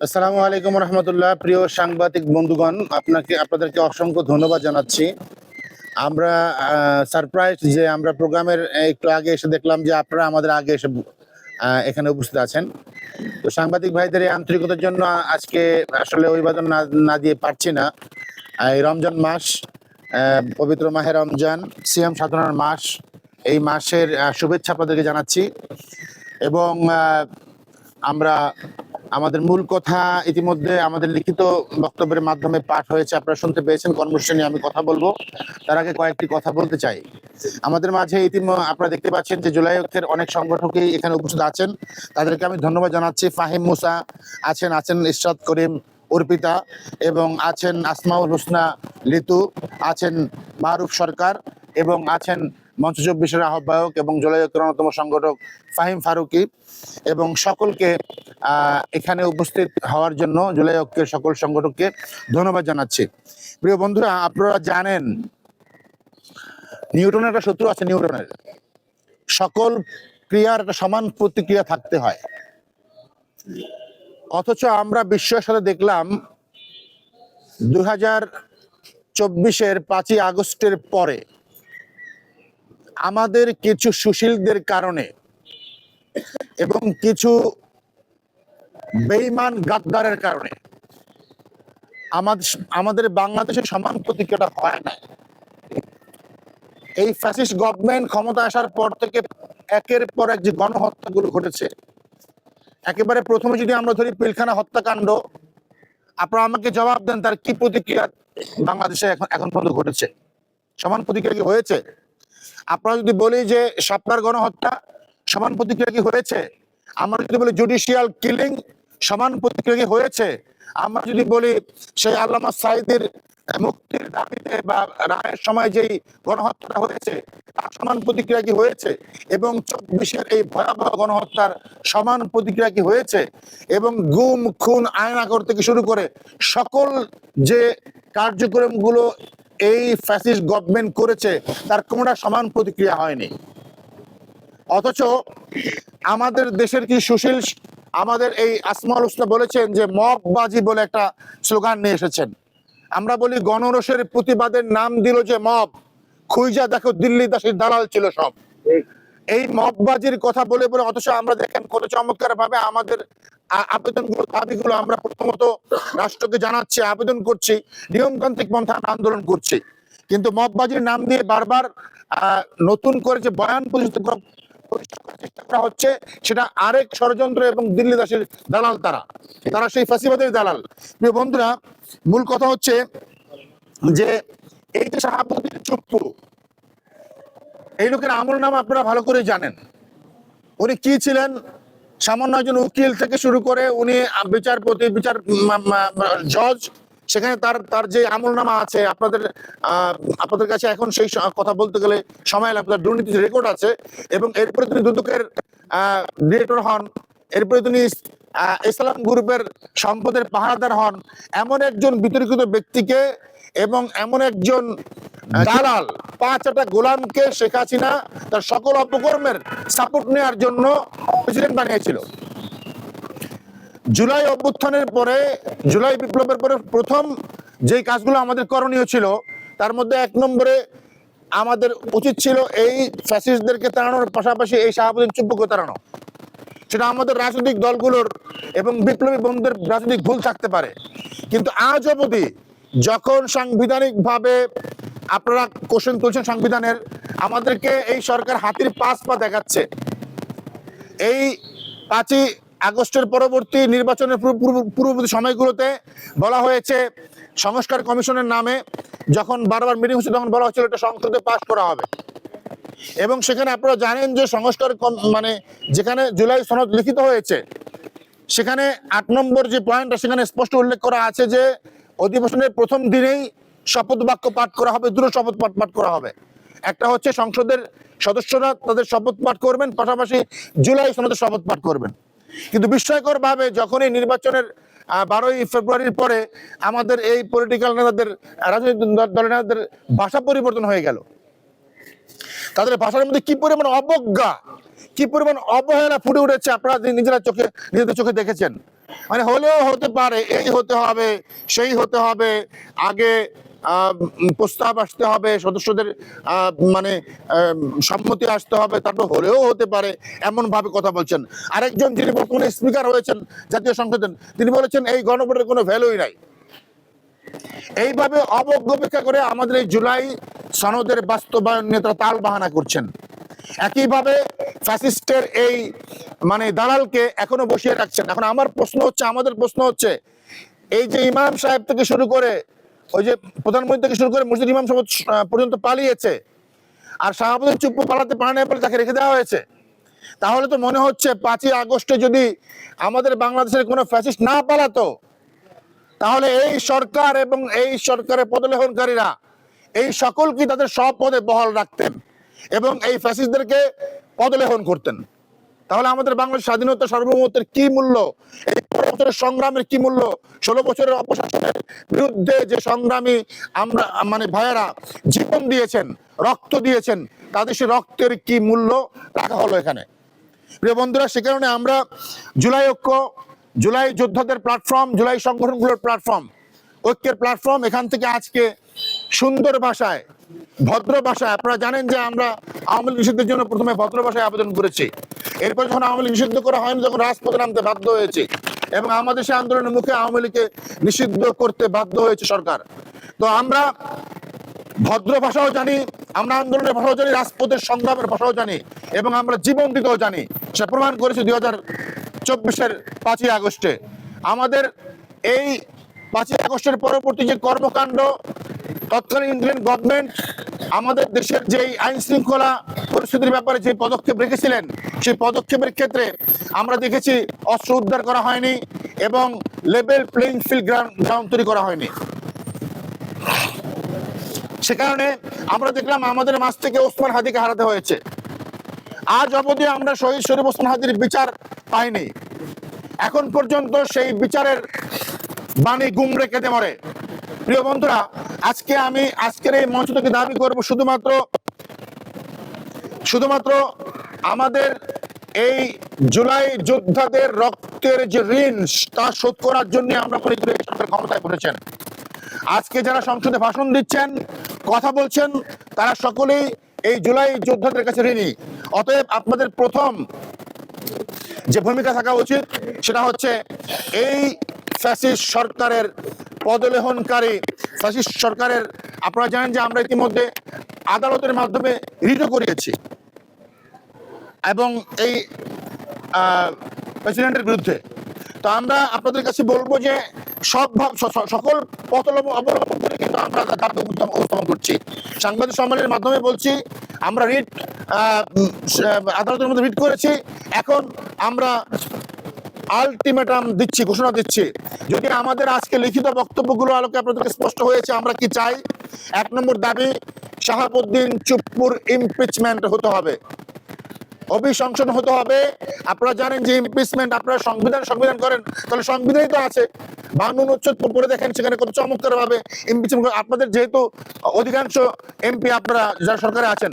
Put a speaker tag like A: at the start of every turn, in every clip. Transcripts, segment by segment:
A: আসসালামু আলাইকুম রহমতুল্লাহ। প্রিয় সাংবাদিক বন্ধুগণ, আপনাদেরকে অসংখ্য ধন্যবাদ জানাচ্ছি। আমরা সারপ্রাইজ যে আমরা প্রোগ্রামের একটু আগে এসে দেখলাম যে আপনারা আমাদের আগে এসে এখানে উপস্থিত আছেন। তো সাংবাদিক ভাইদের এই আন্তরিকতার জন্য আজকে আসলে অভিবাদন না দিয়ে পারছি না। এই রমজান মাস, পবিত্র মাহে রমজান, সিয়াম সাধনার মাস, এই মাসের শুভেচ্ছা আপনাদেরকে জানাচ্ছি। এবং আমরা আমাদের মূল কথা ইতিমধ্যে আমাদের লিখিত বক্তব্যের মাধ্যমে পাঠ হয়েছে, আপনারা শুনতে পেয়েছেন। কর্মসূচি নিয়ে আমি কথা বলবো, তার আগে কয়েকটি কথা বলতে চাই। আমাদের মাঝে আপনারা দেখতে পাচ্ছেন যে জুলাই ঐক্যের অনেক সংগঠকই এখানে উপস্থিত আছেন, তাদেরকে আমি ধন্যবাদ জানাচ্ছি। ফাহিম মুসা আছেন ইরশাদ করিম অর্পিতা, এবং আছেন আসমাউল হোসনা লিতু, আছেন মারুফ সরকার, এবং আছেন মঞ্চ ২৪-এর আহ্বায়ক এবং জুলাই ঐক্যের অন্যতম সংগঠক ফাহিম ফারুকি, এবং সকলকে এখানে উপস্থিত হওয়ার জন্য জুলাই ঐক্যের সকল সংগঠককে ধন্যবাদ জানাচ্ছি। প্রিয় বন্ধুরা, আপনারা জানেন নিউটনের একটা সূত্র আছে, নিউটনের সকল ক্রিয়ার একটা সমান প্রতিক্রিয়া থাকতে হয়। অথচ আমরা বিস্ময়ের সাথে দেখলাম 2024-এর 5ই আগস্টের পরে আমাদের কিছু সুশীলদের কারণে এবং কিছু বেঈমান গাদ্দারের কারণে আমাদের বাংলাদেশের সমান প্রতিক্রিয়াটা হয় না। এই ফ্যাসিস্ট গভর্নমেন্ট ক্ষমতা আসার পর থেকে একের পর এক যে গণহত্যাগুলো ঘটেছে, একেবারে প্রথমে যদি আমরা ধরি পিলখানা হত্যাকাণ্ড, আপনারা আমাকে জবাব দেন তার কি প্রতিক্রিয়া বাংলাদেশে এখন পর্যন্ত ঘটেছে? সমান প্রতিক্রিয়া কি হয়েছে? আপনারা যদি বলি যে শাপলার গণহত্যা, সমান প্রতিক্রিয়া কি হয়েছে? আমরা যদি বলি জুডিশিয়াল কিলিং, সমান প্রতিক্রিয়া কি হয়েছে? আমরা যদি বলি সেই আল্লামা সাঈদীর মুক্তির দাবিতে বা রায়ের সময় যেই গণহত্যাটা হয়েছে তার সমান প্রতিক্রিয়া কি হয়েছে? এবং 24-এর এই ভয়াবহ গণহত্যার সমান প্রতিক্রিয়া কি হয়েছে? এবং গুম খুন আয়নাঘর থেকে শুরু করে সকল যে কার্যক্রমগুলো এই ফ্যাসিস্ট গভর্নমেন্ট করেছে তার কোনোটা সমান প্রতিক্রিয়া হয়নি। অথচ আমাদের দেশের কি সুশীল, আমাদের এই আসমাউল হোসনা বলেছেন যে মববাজি বলে একটা স্লোগান নিয়ে এসেছেন। আমরা বলি গণরোষের প্রতিবাদের নাম দিল যে মব, খুঁজা দেখো দিল্লি দাসের দালাল ছিল সব। এই মববাজির কথা বলে বলে অথচ আমরা দেখেন কত চমৎকার ভাবে আমাদের আবেদনগুলো, দাবিগুলো আমরা প্রথমত রাষ্ট্রকে জানাচ্ছি, আবেদন করছি, নিয়মতান্ত্রিক পন্থা আন্দোলন করছি। কিন্তু মববাজির নাম দিয়ে বারবার নতুন করে যে বয়ান প্রতিষ্ঠা করার চেষ্টা করা হচ্ছে, সেটা আরেক ষড়যন্ত্র এবং দিল্লি দাসের দালাল। তারা সেই ফাঁসিবাদের দালাল। প্রিয় বন্ধুরা, মূল কথা হচ্ছে যে এই যে শাহাবুদ্দিন চুপ্পু, এই লোকের আমল নাম আপনারা ভালো করে জানেন। উনি কি ছিলেন? সামান্য একজন উকিল থেকে শুরু করে উনি বিচারপতি, জজ, সেখানে তার যে আমলনামা আছে আপনাদের কাছে এখন সেই কথা বলতে গেলে সময় লাগবে। দুর্নীতির রেকর্ড আছে, এবং এরপরে তিনি দুদকের ডিরেক্টর হন, এরপরে তিনি ইসলাম গ্রুপের সম্পদের পাহারাদার হন। এমন একজন বিতর্কিত ব্যক্তিকে এবং এমন একজন দালাল, 5টা গোলামকে শেখ হাসিনা তার সকল অপকর্মের সাপোর্ট নেওয়ার জন্য প্রেসিডেন্ট বানিয়েছিল। জুলাই অভ্যুত্থানের পরে, জুলাই বিপ্লবের পরে প্রথম যে কাজগুলো আমাদের করণীয় ছিল তার মধ্যে 1 নম্বরে আমাদের উচিত ছিল এই ফ্যাসিস্টদেরকে তাড়ানোর পাশাপাশি এই শাহাবুদ্দিন চুপ্পুকে তাড়ানো। সেটা আমাদের রাজনৈতিক দলগুলোর এবং বিপ্লবী বন্ধুদের রাজনৈতিক ভুল থাকতে পারে, কিন্তু আজ অবধি যখন সাংবিধানিকভাবে আপনারা কোশ্চেন তুলছেন সংবিধানের, আমাদেরকে এই সরকার হাতির 5 পা দেখাচ্ছে। এই 5ই আগস্টের পরবর্তী নির্বাচনের পূর্ববর্তী সময়গুলোতে বলা হয়েছে সংস্কার কমিশনের নামে, যখন বারবার মিটিং হচ্ছে তখন বলা হচ্ছিল এটা সংসদে পাস করা হবে। এবং সেখানে আপনারা জানেন যে সংস্কার মানে যেখানে জুলাই সনদ লিখিত হয়েছে সেখানে 8 নম্বর যে পয়েন্টটা সেখানে স্পষ্ট উল্লেখ করা আছে যে অধিবেশনের প্রথম দিনেই শপথ বাক্য পাঠ করা হবে, দুটো শপথ পাঠ করা হবে। একটা হচ্ছে সংসদের সদস্যরা তাদের শপথ পাঠ করবেন, পাশাপাশি জুলাই সনদের শপথ পাঠ করবেন। কিন্তু বিস্ময়কর ভাবে যখনই নির্বাচনের 12ই ফেব্রুয়ারির পরে আমাদের এই পলিটিক্যাল নেতাদের, রাজনৈতিক দলের নেতাদের ভাষা পরিবর্তন হয়ে গেল। তাদের ভাষার মধ্যে কি পরিমাণ অবজ্ঞা, কি পরিমাণ অবহেলা ফুটে উঠেছে আপনারা নিজেদের চোখে দেখেছেন। মানে হলেও হতে পারে, এই হতে হবে, সেই হতে হবে, আগে প্রস্তাব আসতে হবে, সদস্যদের মানে সম্মতি আসতে হবে, তারপর হলেও হতে পারে, এমন ভাবে কথা বলছেন। আরেকজন যিনি বর্তমানে স্পিকার হয়েছেন জাতীয় সংসদের, তিনি বলেছেন এই গণভোটের কোনো ভ্যালুই নাই। এইভাবে অবজ্ঞা করে আমাদের এই জুলাই সনদের বাস্তবায়ন নিয়ে তারা তাল বাহানা করছেন। একইভাবে ফ্যাসিস্টের এই মানে দালালকে এখনো বসিয়ে রাখছেন। এখন আমার প্রশ্ন হচ্ছে, আমাদের প্রশ্ন হচ্ছে, এই যে ইমাম সাহেব থেকে শুরু করে ওই যে প্রধানমন্ত্রী থেকে শুরু করে মসজিদ ইমাম সাহেব পর্যন্ত পালিয়েছে, আর শাহাবুদ্দিন চুপ্পু পালাতে পারে না বলে তাকে রেখে দেওয়া হয়েছে। তাহলে তো মনে হচ্ছে 5ই আগস্টে যদি আমাদের বাংলাদেশের কোনো ফ্যাসিস্ট না পালাতো, তাহলে এই সরকার এবং এই সরকারের পদলেহনকারীরা এই সকলকে তাদের সব পদে বহাল রাখতেন এবং এই ফ্যাসিস্টদেরকে পদলেহন করতেন। তাহলে আমাদের বাংলাদেশ স্বাধীনতা সার্বভৌমত্বের কি মূল্য, এই 15 বছরের সংগ্রামের কি মূল্য, 16 বছরের অপশাসনের বিরুদ্ধে যে সংগ্রামী আমরা মানে ভাইয়েরা জীবন দিয়েছেন, রক্ত দিয়েছেন, তাদের সে রক্তের কি মূল্য রাখা হলো এখানে। প্রিয় বন্ধুরা, সে কারণে আমরা জুলাই ঐক্য, জুলাই যোদ্ধাদের প্ল্যাটফর্ম, জুলাই সংগঠনগুলোর প্ল্যাটফর্ম, ঐক্যের প্ল্যাটফর্ম, এখান থেকে আজকে সুন্দর ভাষায়, ভদ্র ভাষায়, আপনারা জানেন যে আমরা আওয়ামী লীগ নিষিদ্ধের জন্য প্রথমে ভদ্র ভাষায় আবেদন করেছি। এরপর যখন আওয়ামী লীগ নিষিদ্ধ করা হয়নি, যখন রাজপথে নামতে বাধ্য হয়েছে এবং আমাদের সেই আন্দোলনের মুখে আওয়ামী লীগকে নিষিদ্ধ করতে বাধ্য হয়েছে সরকার। তো আমরা ভদ্র ভাষাও জানি, আমরা আন্দোলনের ভাষাও জানি, রাজপথের সংগ্রামের ভাষাও জানি এবং আমরা জীবন দিতেও জানি। সেটা প্রমাণ করেছে 2024-এর 5ই আগস্টে। আমাদের এই 5ই আগস্টের পরবর্তী যে কর্মকাণ্ড, তৎকালীন ইন্ডিয়ান গভর্নমেন্ট আমাদের দেশের যে আইন শৃঙ্খলা পরিস্থিতির ব্যাপারে যে পদক্ষেপ রেখেছিলেন, সেই পদক্ষেপের ক্ষেত্রে আমরা দেখেছি অস্ত্র উদ্ধার করা হয়নি এবং লেভেল প্লেইং ফিল্ড গ্রাউন্ড তৈরি করা হয়নি। সে কারণে আমরা দেখলাম আমাদের মাঝ থেকে ওসমান হাদিকে হারাতে হয়েছে। আজ অবধি আমরা শহীদ শরীফ ওসমান হাদির বিচার পাইনি। এখন পর্যন্ত সেই বিচারের বাণী গুমরে কেটে মরে। প্রিয় বন্ধুরা, আমি আজকের এই মঞ্চ থেকে দাবি করব, শুধুমাত্র আমাদের এই জুলাই যোদ্ধাদের রক্তের যে ঋণ, তা শোধ করার জন্য আমরা ক্ষমতায় বসেছেন। আজকে যারা সংসদে ভাষণ দিচ্ছেন, কথা বলছেন, তারা সকলেই এই জুলাই যোদ্ধাদের কাছে ঋণী। অতএব আপনাদের প্রথম যে ভূমিকা থাকা উচিত সেটা হচ্ছে এই ফ্যাসিস্ট সরকারের পদলেহনকারী ফ্যাসিস্ট সরকারের, আপনারা জানেন যে আমরা ইতিমধ্যে আদালতের মাধ্যমে রিটও করিয়েছি এবং এই প্রেসিডেন্টের বিরুদ্ধে। তো আমরা আপনাদের কাছে বলবো যে সকল পথ অবলম্বন করে কিন্তু আমরা দাবি উপস্থাপন করছি। সাংবাদিক সম্মেলনের মাধ্যমে বলছি, আমরা রিট আদালতের মধ্যে রিট করেছি, এখন আমরা আলটিমেটাম দিচ্ছি, ঘোষণা দিচ্ছি। যদি আমাদের আজকে লিখিত বক্তব্যগুলো আলোকে আপনাদেরকে স্পষ্ট হয়েছে আমরা কি চাই। 1 নম্বর দাবি, শাহাবুদ্দিন চুপ্পুর ইমপিচমেন্ট হতে হবে, অভিশংসন হতে হবে। আপনারা জানেন যে ইমপিচমেন্ট, আপনারা সংবিধান করেন, তাহলে সংবিধানই তো আছে, 52 অনুচ্ছেদ পড়ে দেখেন, সেখানে কত চমৎকার ভাবে ইমপিচমেন্ট। আপনাদের যেহেতু অধিকাংশ এমপি আপনারা যারা সরকারে আছেন,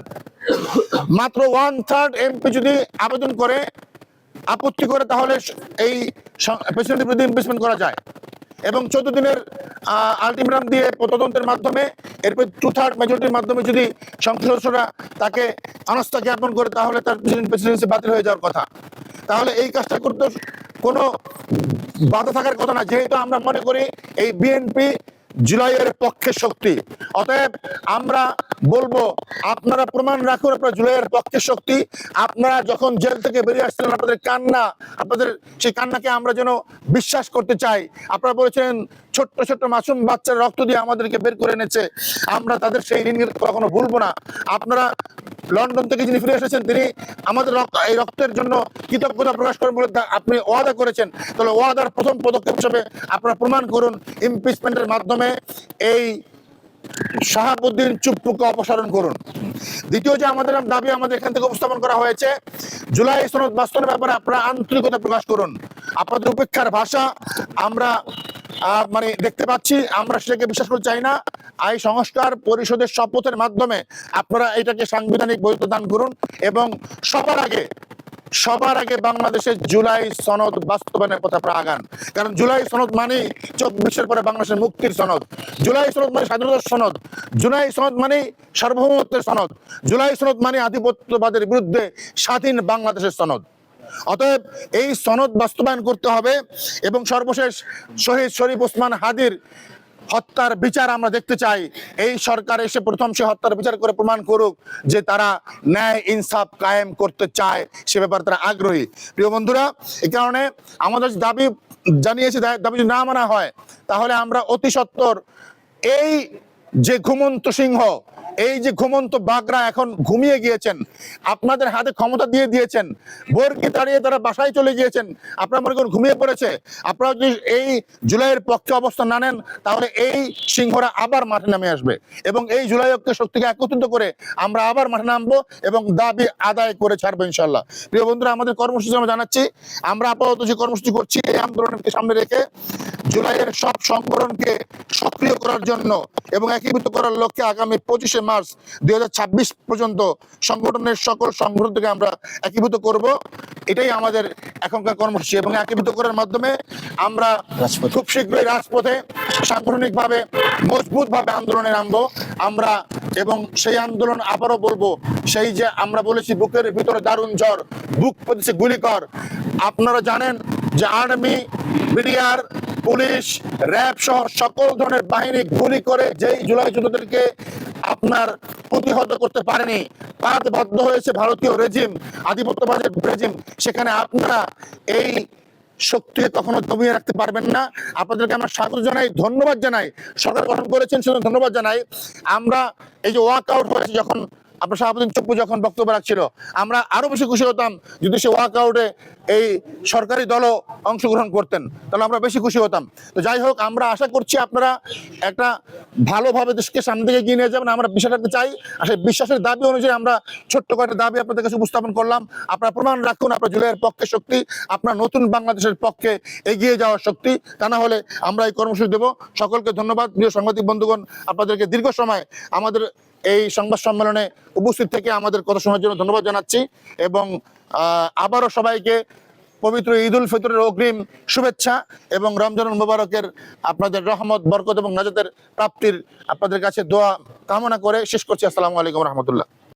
A: মাত্র 1/3 এমপি যদি আবেদন করে, আপত্তি করে, তাহলে এই প্রেসিডেন্টের বিরুদ্ধে ইমপিচমেন্ট করা যায় এবং 14 দিনের আলটিমেটাম দিয়ে তদন্তের মাধ্যমে, এরপর 2/3 মেজরিটির মাধ্যমে যদি সংসদ সদস্যরা তাকে অনাস্থা জ্ঞাপন করে, তাহলে তার প্রেসিডেন্সি বাতিল হয়ে যাওয়ার কথা। তাহলে এই কাজটা করতে কোনো বাধা থাকার কথা না, যেহেতু আমরা মনে করি এই বিএনপি জুলাইয়ের পক্ষে শক্তি। অতএব আমরা বলবো, আপনারা প্রমাণ রাখুন আপনারা জুলাইয়ের পক্ষে শক্তি। আপনারা যখন জেল থেকে বেরিয়ে আসছিলেন, আপনাদের কান্না, আপনাদের সেই কান্নাকে আমরা যেন বিশ্বাস করতে চাই। আপনারা বলেছেন ছোট্ট ছোট্ট মাসুম বাচ্চার রক্ত দিয়ে আমাদেরকে বের করে এনেছে, আমরা তাদের সেই ঋণ কখনো ভুলবো না। আপনারা লন্ডন থেকে যিনি ফিরে এসেছেন, তিনি আমাদের এই রক্তের জন্য কৃতজ্ঞতা প্রকাশ করেন বলে আপনি ওয়াদা করেছেন। তাহলে ওয়াদার প্রথম পদক্ষেপ হিসেবে আপনারা প্রমাণ করুন, ইমপিচমেন্টের মাধ্যমে এই শাহাবুদ্দিন চুপ্পুকে অপসারণ করুন। দ্বিতীয় যে আমাদের দাবি আমাদের এখান থেকে উপস্থাপন করা হয়েছে, জুলাই সনদ বাস্তবের ব্যাপারে আপনারা আন্তরিকতা প্রকাশ করুন। আপনাদের উপেক্ষার ভাষা আমরা মানে দেখতে পাচ্ছি, আমরা সেটাকে বিশ্বাস করতে চাই না। আইন সংস্কার পরিষদের শপথের মাধ্যমে আপনারা এটাকে সাংবিধানিক বৈধতা দান করুন এবং সবার আগে বাংলাদেশের জুলাই সনদ বাস্তবায়নের পথে আপনারা আগান। কারণ জুলাই সনদ মানে 24-এর পরে বাংলাদেশের মুক্তির সনদ, জুলাই সনদ মানে স্বাধীনতার সনদ, জুলাই সনদ মানে সার্বভৌমত্বের সনদ, জুলাই সনদ মানে আধিপত্যবাদের বিরুদ্ধে স্বাধীন বাংলাদেশের সনদ। অতএব এই সনদ বাস্তবায়ন করতে হবে এবং সর্বশেষ শহীদ শরীফ ওসমান হাদির হত্যার বিচার আমরা দেখতে চাই। এই সরকার এসে প্রথম সে হত্যার বিচার করে প্রমাণ করুক যে তারা ন্যায় ইনসাফ কায়েম করতে চায়, সে ব্যাপারে তারা আগ্রহী। প্রিয় বন্ধুরা, এই কারণে আমাদের দাবি জানিয়েছি, দাবি যদি না মানা হয় তাহলে আমরা অতি সত্বর এই যে ঘুমন্ত সিংহ, এই যে ঘুমন্ত বাঘরা এখন ঘুমিয়ে গিয়েছেন, আপনাদের হাতে ক্ষমতা দিয়ে দিয়েছেন, বোরকে তাড়িয়ে তারা বাসায় চলে গিয়েছেন, আপনারা মনে করেন ঘুমিয়ে পড়েছে। আপনারা যদি এই জুলাইয়ের পক্ষে অবস্থান না নেন তাহলে এই সিংহরা আবার মাঠে নামে আসবে এবং এই জুলাই ঐক্য শক্তিকে একত্রিত করে আমরা আবার মাঠে নামবো এবং দাবি আদায় করে ছাড়বো ইনশাল্লাহ। প্রিয় বন্ধুরা, আমাদের কর্মসূচি আমরা জানাচ্ছি, আমরা আপাতত যে কর্মসূচি করছি এই আন্দোলনকে সামনে রেখে জুলাইয়ের সব সংগঠনকে সক্রিয় করার জন্য এবং একীভূত করার লক্ষ্যে আগামী 25শে মার্চ 2026 পর্যন্ত সংগঠনের সকল সংগঠনকে আমরা একীভূত করব। এটাই আমাদের এখনকার কর্মসূচি এবং একীভূত করার মাধ্যমে আমরা খুব শীঘ্রই রাজপথে সাংগঠনিকভাবে মজবুতভাবে আন্দোলনে নামবো আমরা। এবং সেই আন্দোলন আবারও বলবো, সেই যে আমরা বলেছি বুকের ভিতরে দারুণ জ্বর, বুক পড়েছে গুলিকর। আপনারা জানেন যে আর্মি, বিডিআর, পুলিশ, র্যাব সহ সকল ধরনের বাহিনী গুলি করে যেই জুলাই যোদ্ধাদেরকে আপনার প্রতিহত করতে পারেনি, বাধ্য হয়েছে ভারতীয় রেজিম, আধিপত্যবাদের রেজিম, সেখানে আপনারা এই শক্তিকে কখনো দমিয়ে রাখতে পারবেন না। আপনাদেরকে আমরা স্বাগত জানাই, ধন্যবাদ জানাই। সরকার গঠন করেছেন সেজন্য ধন্যবাদ জানাই। আমরা এই যে ওয়াক আউট হয়েছে, যখন আপনার সভাপতি চপ্পু যখন বক্তব্য রাখছিল, আমরা আরো বেশি খুশি হতাম যদি সে ওয়াক আউটে এই সরকারি দলও অংশগ্রহণ করতেন, তাহলে আমরা বেশি খুশি হতাম। তো যাই হোক, আমরা আশা করছি আপনারা একটা ভালোভাবে দেশকে সামনে দিকে এগিয়ে নিয়ে যাবেন, আমরা বিশ্বাস রাখতে চাই। আর সেই বিশ্বাসের দাবি অনুযায়ী আমরা ছোট্ট কয়েকটা দাবি আপনাদের কাছে উপস্থাপন করলাম। আপনারা প্রমাণ রাখুন আপনার জুলাইয়ের পক্ষে শক্তি, আপনার নতুন বাংলাদেশের পক্ষে এগিয়ে যাওয়ার শক্তি। তা না হলে আমরা এই কর্মসূচি দেব। সকলকে ধন্যবাদ। প্রিয় সাংবাদিক বন্ধুগণ, আপনাদেরকে দীর্ঘ সময় আমাদের এই সংবাদ সম্মেলনে উপস্থিত থেকে আমাদের কথা শোনার জন্য ধন্যবাদ জানাচ্ছি এবং আবারও সবাইকে পবিত্র ঈদ উল ফিতরের অগ্রিম শুভেচ্ছা এবং রমজানুল মুবারকের আপনাদের রহমত, বরকত এবং নাজাতের প্রাপ্তির আপনাদের কাছে দোয়া কামনা করে শেষ করছি। আসসালামু আলাইকুম রহমতুল্লাহ।